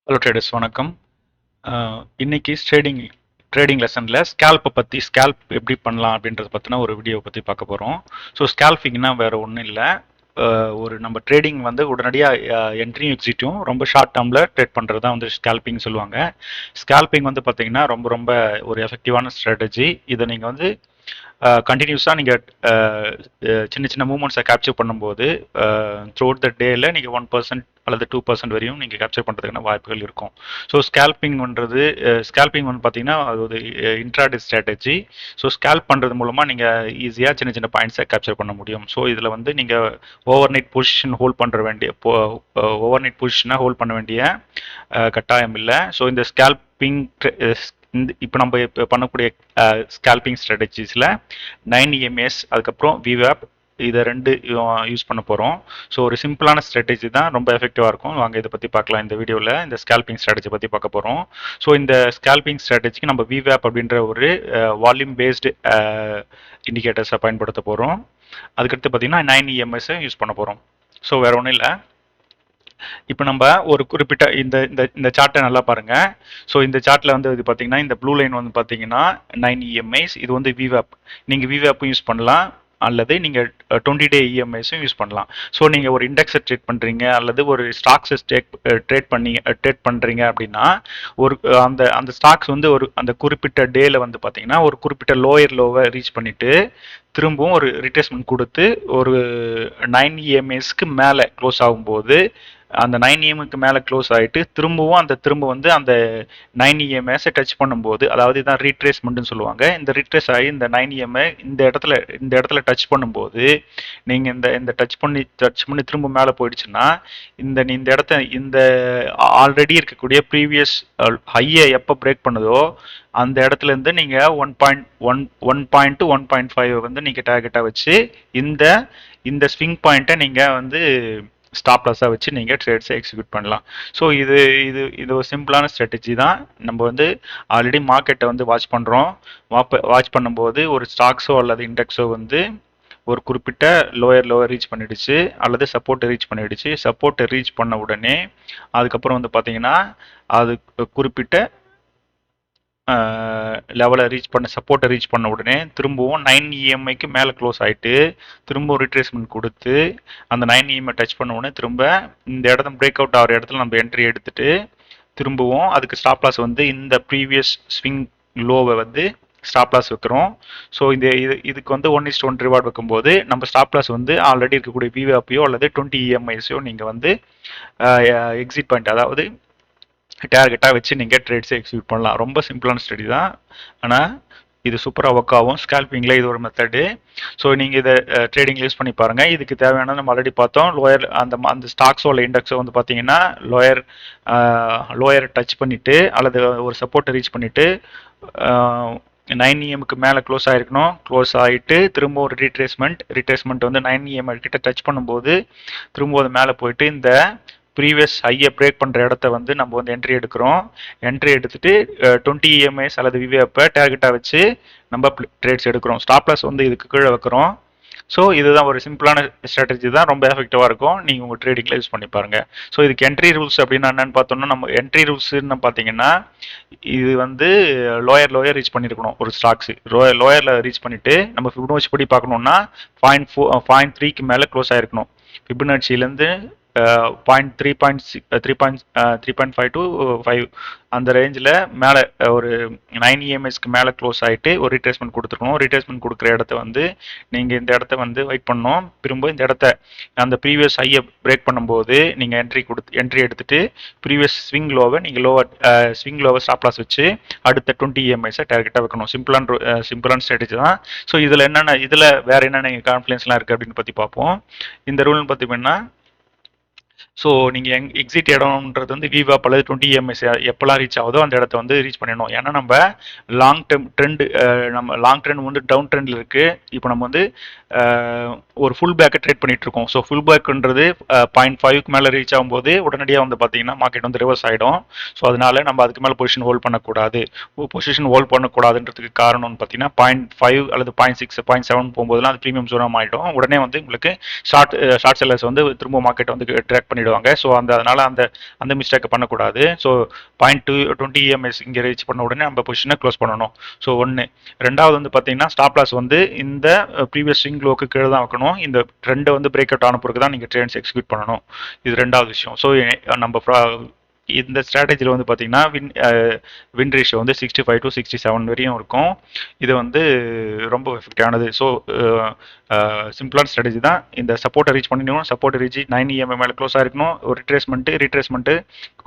Hello traders வணக்கம். இன்னைக்கு trading லெசனில் ஸ்கேல்ப்பை பற்றி ஸ்கேல்ப் எப்படி பண்ணலாம் அப்படின்றத பற்றின ஒரு வீடியோவை பற்றி பார்க்க போகிறோம். ஸோ ஸ்கேல்பிங்னா வேறு ஒன்றும் இல்லை. ஒரு நம்ம ட்ரேடிங் வந்து உடனடியாக என்ட்ரியும் எக்ஸிட்டும் ரொம்ப ஷார்ட் டேர்மில் ட்ரேட் பண்ணுறது தான் வந்து ஸ்கேல்பிங் சொல்லுவாங்க. ஸ்கேல்பிங் வந்து பார்த்தீங்கன்னா ரொம்ப ரொம்ப ஒரு எஃபெக்டிவான ஸ்ட்ராட்டஜி. இதை நீங்கள் வந்து கண்டினியூஸாக நீங்கள் சின்ன சின்ன மூமெண்ட்ஸை கேப்சர் பண்ணும்போது த்ரூ அவுட் த டேயில் நீங்கள் 1% அல்லது 2% வரையும் நீங்கள் கேப்சர் பண்ணுறதுக்கான வாய்ப்புகள் இருக்கும். ஸோ ஸ்கேல்பிங் வந்து பார்த்தீங்கன்னா அது ஒரு இன்ட்ராடே ஸ்ட்ராட்டஜி. ஸோ ஸ்கேல்ப் பண்ணுறது மூலமாக நீங்கள் ஈஸியாக சின்ன சின்ன பாயிண்ட்ஸை கேப்சர் பண்ண முடியும். ஸோ இதில் வந்து நீங்கள் ஓவர் நைட் பொசிஷன் ஹோல்ட் பண்ணுற வேண்டிய ஓவர் நைட் பொசிஷனை ஹோல்ட் பண்ண வேண்டிய கட்டாயம் இல்லை. ஸோ இந்த ஸ்கேல்பிங் இப்போ நம்ம இப்போ பண்ணக்கூடிய ஸ்கேல்பிங் ஸ்ட்ராட்டஜிஸில் 9 EMAs அதுக்கப்புறம் விவேப் இதை ரெண்டு யூஸ் பண்ண போகிறோம். ஸோ ஒரு சிம்பிளான ஸ்ட்ராட்டஜி தான், ரொம்ப எஃபெக்டிவாக இருக்கும். வாங்க இதை பற்றி பார்க்கலாம். இந்த வீடியோவில் இந்த ஸ்கேல்பிங் ஸ்ட்ராட்டஜி பற்றி பார்க்க போகிறோம். ஸோ இந்த ஸ்கேல்பிங் ஸ்ட்ராட்டஜிக்கு நம்ம விவேப் அப்படின்ற ஒரு வால்யூம் பேஸ்டு இண்டிகேட்டர்ஸை பயன்படுத்த போகிறோம். அதுக்கடுத்து பார்த்தீங்கன்னா 9 EMS யூஸ் பண்ண போகிறோம். ஸோ வேறு ஒன்றும் இல்லை. இப்போ நம்ம ஒரு குறிப்பிட்ட இந்த இந்த இந்த சார்ட்டை நல்லா பாருங்க. ஸோ இந்த சார்ட்ல வந்து இது பார்த்தீங்கன்னா இந்த ப்ளூ லைன் வந்து பார்த்தீங்கன்னா 9 EMIs. இது வந்து விவேப். நீங்கள் விவேப்பும் யூஸ் பண்ணலாம் அல்லது நீங்கள் 20 டே இஎம்ஐஸும் யூஸ் பண்ணலாம். ஸோ நீங்கள் ஒரு இண்டெக்ஸை ட்ரேட் பண்ணுறீங்க அல்லது ஒரு ஸ்டாக்ஸை ட்ரேட் பண்ணுறீங்க அப்படின்னா ஒரு அந்த அந்த ஸ்டாக்ஸ் வந்து ஒரு அந்த குறிப்பிட்ட டேல வந்து பார்த்தீங்கன்னா ஒரு குறிப்பிட்ட லோயர் லோவை ரீச் பண்ணிட்டு திரும்பவும் ஒரு ரிட்ரேஸ்மெண்ட் கொடுத்து ஒரு 9 EMAஸ்க்கு மேலே க்ளோஸ் ஆகும்போது அந்த 9 EMக்கு மேலே க்ளோஸ் ஆகிட்டு திரும்ப வந்து அந்த 9 EMAஸை டச் பண்ணும்போது, அதாவது இதான் ரீட்ரேஸ்மெண்ட்னு சொல்லுவாங்க. இந்த ரீட்ரேஸ் ஆகி இந்த 9 EMA இந்த இடத்துல டச் பண்ணும்போது நீங்கள் இந்த டச் பண்ணி திரும்ப மேலே போயிடுச்சுன்னா இந்த ஆல்ரெடி இருக்கக்கூடிய ப்ரீவியஸ் ஹையை எப்போ பிரேக் பண்ணுதோ அந்த இடத்துல இருந்து நீங்கள் 1.1 to 1.5 வந்து நீங்கள் டார்கெட்டாக வச்சு இந்த ஸ்விங் பாயிண்ட்டை நீங்கள் வந்து ஸ்டாப் லாஸாக வச்சு நீங்கள் ட்ரேட்ஸை எக்ஸிக்யூட் பண்ணலாம். ஸோ இது ஒரு சிம்பிளான ஸ்ட்ராட்டஜி தான். நம்ம வந்து ஆல்ரெடி மார்க்கெட்டை வந்து வாட்ச் பண்ணும்போது ஒரு ஸ்டாக்ஸோ அல்லது இண்டெக்ஸோ வந்து ஒரு குறிப்பிட்ட லோவர் ரீச் பண்ணிடுச்சு அல்லது சப்போர்ட்டை ரீச் பண்ணிடுச்சு. சப்போர்ட்டை ரீச் பண்ண உடனே அதுக்கப்புறம் வந்து பார்த்தீங்கன்னா அது குறிப்பிட்ட லெவலை சப்போர்ட்டை ரீச் பண்ண உடனே திரும்பவும் 9 EMIக்கு மேலே க்ளோஸ் ஆகிட்டு திரும்பவும் ரிட்ரேஸ்மெண்ட் கொடுத்து அந்த 9 EMI டச் பண்ண உடனே திரும்ப இந்த இடத்துல பிரேக் அவுட் ஆகிற இடத்துல நம்ம என்ட்ரி எடுத்துட்டு திரும்பவும் அதுக்கு ஸ்டாப் லாஸ் வந்து இந்த ப்ரீவியஸ் ஸ்விங் லோவை வந்து ஸ்டாப் லாஸ் வைக்கிறோம். ஸோ இதுக்கு வந்து 1:1 ரிவார்ட் வைக்கும்போது நம்ம ஸ்டாப் லாஸ் வந்து ஆல்ரெடி இருக்கக்கூடிய விவேப்பையோ அல்லது 20 EMIஸையோ நீங்கள் வந்து எக்ஸிட் பாயிண்ட் அதாவது டார்கெட்டாக வச்சு நீங்கள் ட்ரேட்ஸை எக்ஸிக்யூட் பண்ணலாம். ரொம்ப சிம்பிளான ஸ்டடி தான், ஆனால் இது சூப்பராக ஒர்க் ஆகும். ஸ்கேல்பிங்கில் இது ஒரு மெத்தடு. ஸோ நீங்கள் இதை ட்ரேடிங் யூஸ் பண்ணி பாருங்கள். இதுக்கு தேவையான நம்ம ஆல்ரெடி பார்த்தோம். லோயர் அந்த ஸ்டாக்ஸோ இல்லை இண்டெக்ஸோ வந்து பார்த்தீங்கன்னா லோயர் டச் பண்ணிவிட்டு அல்லது ஒரு சப்போர்ட்டை ரீச் பண்ணிவிட்டு 9 EMக்கு மேலே க்ளோஸ் ஆகிருக்கணும். க்ளோஸ் ஆகிட்டு திரும்ப ஒரு ரீட்ரேஸ்மெண்ட் வந்து 9 EM கிட்ட டச் பண்ணும்போது திரும்ப அது மேலே போயிட்டு இந்த ப்ரீவியஸ் ஹையை பிரேக் பண்ணுற இடத்த வந்து நம்ம வந்து என்ட்ரி எடுத்துட்டு 20 EMIs அல்லது விவேப்பை டார்கெட்டாக வச்சு நம்ம ட்ரேட்ஸ் எடுக்கிறோம். ஸ்டாப் லாஸ் வந்து இதுக்கு கீழே வைக்கிறோம். ஸோ இதுதான் ஒரு சிம்பிளான ஸ்ட்ராட்டஜி தான், ரொம்ப எஃபெக்டிவாக இருக்கும். நீங்கள் உங்கள் ட்ரேடிங்கில் யூஸ் பண்ணி பாருங்கள். ஸோ இதுக்கு என்ட்ரி ரூல்ஸ் அப்படின்னா என்னன்னு பார்த்தோம்னா, நம்ம என்ட்ரி ரூல்ஸ்ன்னு பார்த்தீங்கன்னா இது வந்து லோயர் ரீச் பண்ணியிருக்கணும். ஒரு ஸ்டாக்ஸ் லோயரில் ரீச் பண்ணிவிட்டு நம்ம ஃபிபோனச்சி படி பார்க்கணுன்னா 0.3க்கு மேலே க்ளோஸ் ஆகிருக்கணும். ஃபிபோனச்சிலேருந்து 3.5 to 5 அந்த ரேஞ்சில் மேலே ஒரு 9 EMIஸ்க்கு மேலே க்ளோஸ் ஆகிட்டு ஒரு ரீட்ரேஸ்மெண்ட் கொடுத்துருக்கணும். ரீட்ரேஸ்மெண்ட் கொடுக்குற இடத்த வந்து நீங்கள் இந்த இடத்த வந்து வெயிட் பண்ணணும். திரும்ப இந்த இடத்த அந்த ப்ரீவியஸ் ஹையை பிரேக் பண்ணும்போது நீங்கள் என்ட்ரி எடுத்துட்டு ப்ரீவியஸ் ஸ்விங் லோவை ஸ்டாப் லாஸ் வச்சு அடுத்த 20 EMIஸை டார்கெட்டாக வைக்கணும். சிம்பிளான ஸ்ட்ராட்டஜி தான். ஸோ இதில் வேறு என்னென்ன கான்ஃபிடன்ஸ்லாம் இருக்குது அப்படின்னு பற்றி பார்ப்போம். இந்த ரூல்னு பார்த்தீங்கன்னா, ஸோ நீங்கள் எக்ஸிட் இடம்ன்றது வந்து விவேப் அல்லது 20 EMIs எப்போல்லாம் ரீச் ஆகுதோ அந்த இடத்த வந்து ரீச் பண்ணிடணும். ஏன்னா நம்ம லாங் ட்ரெண்ட் வந்து டவுன் ட்ரெண்டில் இருக்குது. இப்போ நம்ம வந்து ஒரு ஃபுல் பேக்கை ட்ரேட் பண்ணிட்டு இருக்கோம். ஸோ ஃபுல் பேக்குன்றது 0.5க்கு மேலே ரீச் ஆகும்போது உடனடியாக வந்து பார்த்தீங்கன்னா மார்க்கெட் வந்து ரிவர்ஸ் ஆகிடும். ஸோ அதனால நம்ம அதுக்கு மேலே பொசிஷன் ஹோல்ட் பண்ணக்கூடாதுன்றதுக்கு காரணம்னு பார்த்தீங்கன்னா 0.5 அல்லது 0.6 0.7 போகும்போதுலாம் அது ப்ரீமியம் ஜோனாக ஆகிடும். உடனே வந்து உங்களுக்கு ஷார்ட் செல்லர்ஸ் வந்து திரும்ப மார்க்கெட் வந்து ட்ராக் பண்ணிடுவாங்க. ஆகிடுவாங்க. ஸோ அதனால அந்த அந்த மிஸ்டேக்கை பண்ணக்கூடாது. ஸோ 0.20 EMS இங்கே ரீச் பண்ண உடனே நம்ம பொசிஷனை க்ளோஸ் பண்ணணும். ஸோ ஒன்று. ரெண்டாவது வந்து பார்த்தீங்கன்னா ஸ்டாப் லாஸ் வந்து இந்த ப்ரீவியஸ் ஸ்விங் லோக்கு கீழே தான் வைக்கணும். இந்த ட்ரெண்டை வந்து பிரேக் அவுட் ஆன பிறகு தான் நீங்கள் ட்ரேட்ஸ் எக்ஸிக்யூட் பண்ணணும். இது ரெண்டாவது விஷயம். ஸோ நம்ம இந்த ஸ்ட்ராட்டஜியில் வந்து பார்த்தீங்கன்னா வின் ரேஷியோ வந்து 65 to 67 வரையும் இருக்கும். இது வந்து ரொம்ப எஃபெக்டிவானது. ஸோ சிம்பிளான ஸ்ட்ராட்டஜி தான். இந்த சப்போர்ட்டை ரீச் பண்ணிடணும். சப்போர்ட் ரீச் 9 EMA மேலே க்ளோஸ் ஆகிருக்கணும். ஒரு ரிட்ரேஸ்மெண்ட்டு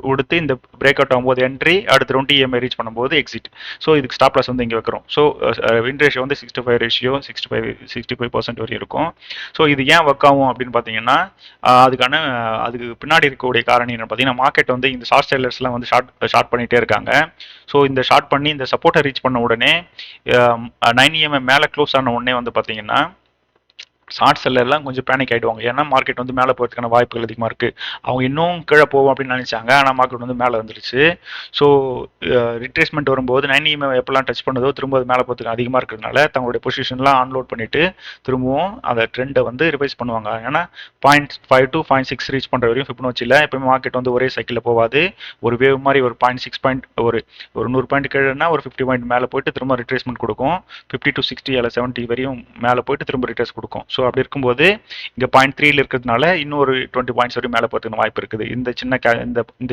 கொடுத்து இந்த பிரேக் அவுட் ஆகும்போது என்ட்ரி, அடுத்து 20 EMA ரீச் பண்ணும்போது எக்ஸிட். ஸோ இதுக்கு ஸ்டாப் லாஸ் வந்து இங்கே வைக்கிறோம். ஸோ வின் ரேஷியோ வந்து 65% வரையும் இருக்கும். ஸோ இது ஏன் ஒர்க் ஆகும் அப்படின்னு பார்த்தீங்கன்னா அதுக்கு பின்னாடி இருக்கக்கூடிய காரணம் என்ன பார்த்தீங்கன்னா மார்க்கெட் வந்து இந்த ஷார்ட் செல்லர்ஸ்லாம் வந்து ஷார்ட் பண்ணிகிட்டே இருக்காங்க. ஸோ இந்த ஷார்ட் பண்ணி இந்த சப்போர்ட்டை ரீச் பண்ண உடனே 9 EMA மேலே க்ளோஸ் ஆன உடனே வந்து பார்த்தீங்கன்னா ஷார்ட் செல்லர்லாம் கொஞ்சம் பேனிக் ஆகிடுவாங்க. ஏன்னா மார்க்கெட் வந்து மேலே போகிறதுக்கான வாய்ப்புகள் அதிகமாக இருக்குது. அவங்க இன்னும் கீழே போவோம் அப்படின்னு நினச்சாங்க. ஆனால் மார்க்கெட் வந்து மேலே வந்துருச்சு. ஸோ ரிட்ரேஸ்மெண்ட் வரும்போது 9 EMA எப்பெல்லாம் டச் பண்ணதோ திரும்ப அது மேலே போகிறதுக்கு அதிகமாக இருக்கிறதுனால தங்களுடைய பொசிஷன்லாம் அன்லோட் பண்ணிவிட்டு திரும்பவும் அந்த ட்ரெண்டை வந்து ரிவைஸ் பண்ணுவாங்க. ஏன்னா 0.5 to 0.6 ரீச் பண்ணுற வரையும் ஃபிப்னோச்சியில் எப்பவுமே மார்க்கெட் வந்து ஒரே சைக்கிளில் போகாது. ஒரு வேவ் மாதிரி ஒரு 0.6 ஒரு 100 பாயிண்ட் கீழேனா ஒரு 50 பாயிண்ட் மேலே போயிட்டு திரும்ப ரிட்ரேஸ்மெண்ட் கொடுக்கும். 50 to 60 அல்ல 70 வரையும் மேலே போயிட்டு திரும்ப ரிட்ரேஸ் கொடுக்கும். ஸோ அப்படி இருக்கும்போது இங்கே 0.3 இருக்கிறதுனால இன்னொரு 20 பாயிண்ட்ஸ் வரையும் மேலே போகிறதுக்கு வாய்ப்பு இருக்குது. இந்த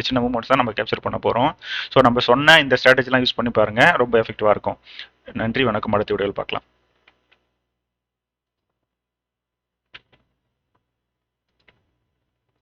சின்ன மூமெண்ட்ஸ் தான் நம்ம கேப்சர் பண்ண போகிறோம். ஸோ நம்ம சொன்ன இந்த ஸ்ட்ராட்டஜிலாம் யூஸ் பண்ணி பாருங்கள், ரொம்ப எஃபெக்டிவாக இருக்கும். நன்றி, வணக்கம். அடுத்த வீடியோவில் பார்க்கலாம்.